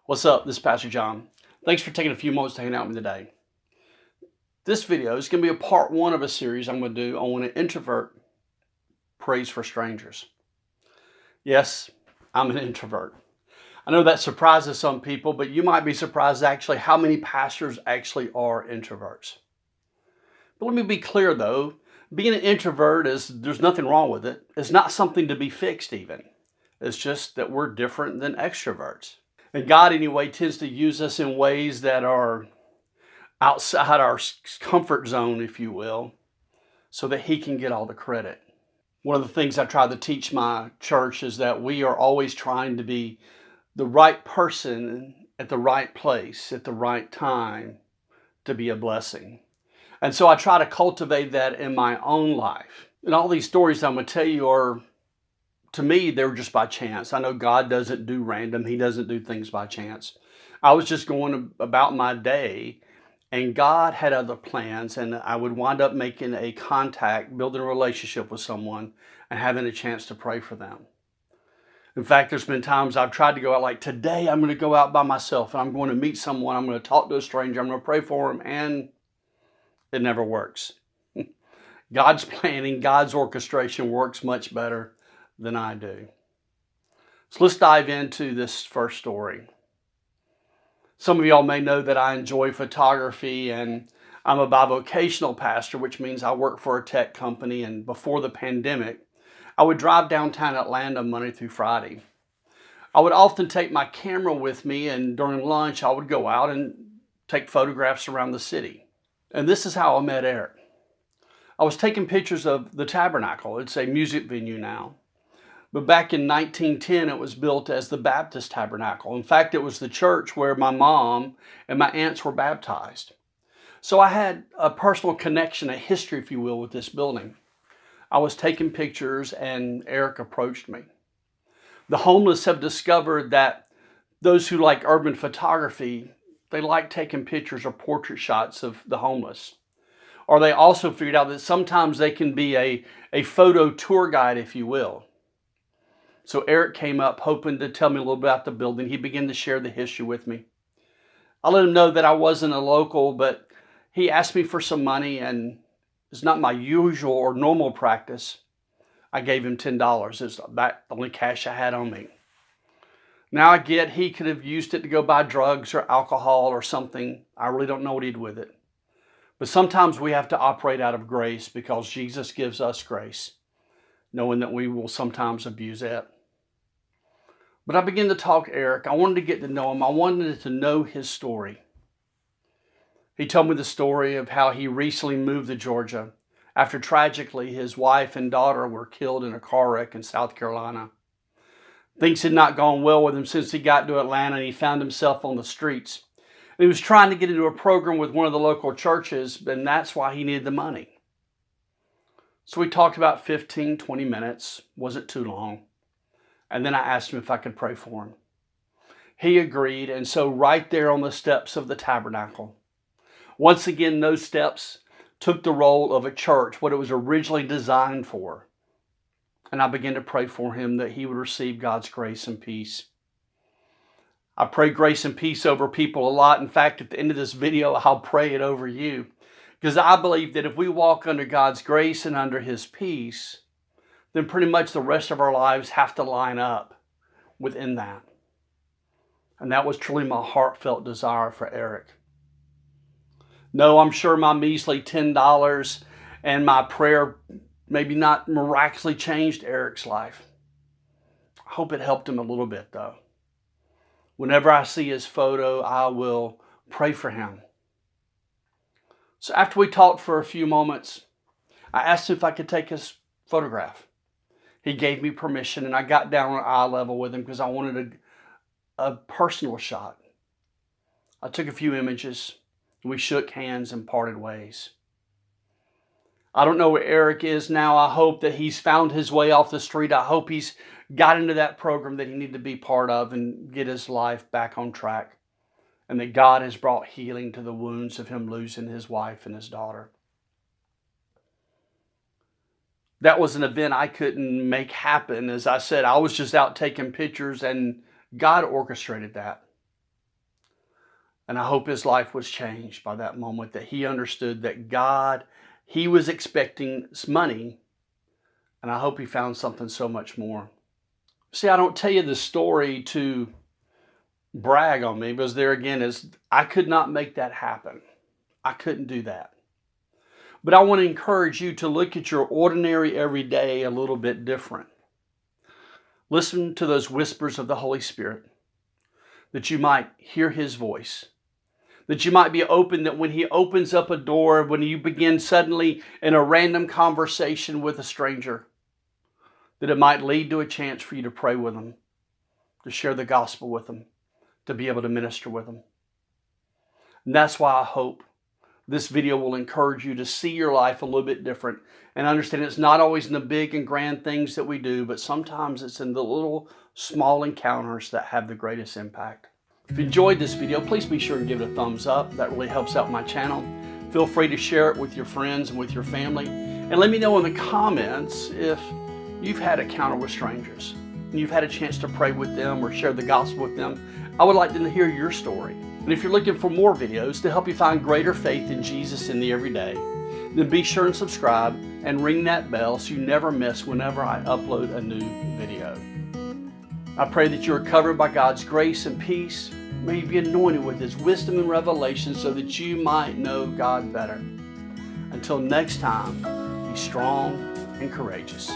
What's up? This is Pastor John. Thanks for taking a few moments to hang out with me today. This video is going to be a part one of a series I'm going to do on when an introvert prays for strangers. Yes, I'm an introvert. I know that surprises some people, but you might be surprised actually how many pastors actually are introverts. But let me be clear though, being an introvert there's nothing wrong with it. It's not something to be fixed even. It's just that we're different than extroverts. And God, anyway, tends to use us in ways that are outside our comfort zone, if you will, so that He can get all the credit. One of the things I try to teach my church is that we are always trying to be the right person at the right place at the right time to be a blessing. And so I try to cultivate that in my own life. And all these stories I'm going to tell you are, to me, they're just by chance. I know God doesn't do random. He doesn't do things by chance. I was just going about my day, and God had other plans, and I would wind up making a contact, building a relationship with someone, and having a chance to pray for them. In fact, there's been times I've tried to go out, like today I'm going to go out by myself, and I'm going to meet someone, I'm going to talk to a stranger, I'm going to pray for them, and it never works. God's planning, God's orchestration works much better than I do. So let's dive into this first story. Some of y'all may know that I enjoy photography, and I'm a bivocational pastor, which means I work for a tech company. And before the pandemic, I would drive downtown Atlanta Monday through Friday. I would often take my camera with me, and during lunch, I would go out and take photographs around the city. And this is how I met Eric. I was taking pictures of the Tabernacle. It's a music venue now. But back in 1910, it was built as the Baptist Tabernacle. In fact, it was the church where my mom and my aunts were baptized. So I had a personal connection, a history, if you will, with this building. I was taking pictures and Eric approached me. The homeless have discovered that those who like urban photography, they like taking pictures or portrait shots of the homeless. Or they also figured out that sometimes they can be a photo tour guide, if you will. So Eric came up hoping to tell me a little bit about the building. He began to share the history with me. I let him know that I wasn't a local, but he asked me for some money, and it's not my usual or normal practice. I gave him $10. It's about the only cash I had on me. Now I get he could have used it to go buy drugs or alcohol or something. I really don't know what he did with it. But sometimes we have to operate out of grace because Jesus gives us grace, knowing that we will sometimes abuse it. But I began to talk to Eric. I wanted to get to know him. I wanted to know his story. He told me the story of how he recently moved to Georgia after tragically his wife and daughter were killed in a car wreck in South Carolina. Things had not gone well with him since he got to Atlanta, and he found himself on the streets. And he was trying to get into a program with one of the local churches, and that's why he needed the money. So we talked about 15, 20 minutes. Wasn't too long. And then I asked him if I could pray for him. He agreed, and so right there on the steps of the tabernacle, once again, those steps took the role of a church, what it was originally designed for. And I began to pray for him that he would receive God's grace and peace. I pray grace and peace over people a lot. In fact, at the end of this video, I'll pray it over you. Because I believe that if we walk under God's grace and under His peace, then pretty much the rest of our lives have to line up within that. And that was truly my heartfelt desire for Eric. No, I'm sure my measly $10 and my prayer maybe not miraculously changed Eric's life. I hope it helped him a little bit though. Whenever I see his photo, I will pray for him. So after we talked for a few moments, I asked him if I could take his photograph. He gave me permission, and I got down on eye level with him because I wanted a personal shot. I took a few images, and we shook hands and parted ways. I don't know where Eric is now. I hope that he's found his way off the street. I hope he's got into that program that he needed to be part of and get his life back on track. And that God has brought healing to the wounds of him losing his wife and his daughter. That was an event I couldn't make happen. As I said, I was just out taking pictures, and God orchestrated that. And I hope his life was changed by that moment, that he understood that God, he was expecting money, and I hope he found something so much more. See, I don't tell you this story to brag on me, because there again is, I could not make that happen. I couldn't do that. But I want to encourage you to look at your ordinary everyday a little bit different. Listen to those whispers of the Holy Spirit, that you might hear his voice, that you might be open, that when he opens up a door, when you begin suddenly in a random conversation with a stranger, that it might lead to a chance for you to pray with them, to share the gospel with them, to be able to minister with them. And that's why I hope this video will encourage you to see your life a little bit different and understand it's not always in the big and grand things that we do, but sometimes it's in the little small encounters that have the greatest impact. If you enjoyed this video, please be sure and give it a thumbs up. That really helps out my channel. Feel free to share it with your friends and with your family. And let me know in the comments if you've had an encounter with strangers and you've had a chance to pray with them or share the gospel with them. I would like to hear your story. And if you're looking for more videos to help you find greater faith in Jesus in the everyday, then be sure and subscribe and ring that bell so you never miss whenever I upload a new video. I pray that you are covered by God's grace and peace. May you be anointed with his wisdom and revelation so that you might know God better. Until next time, be strong and courageous.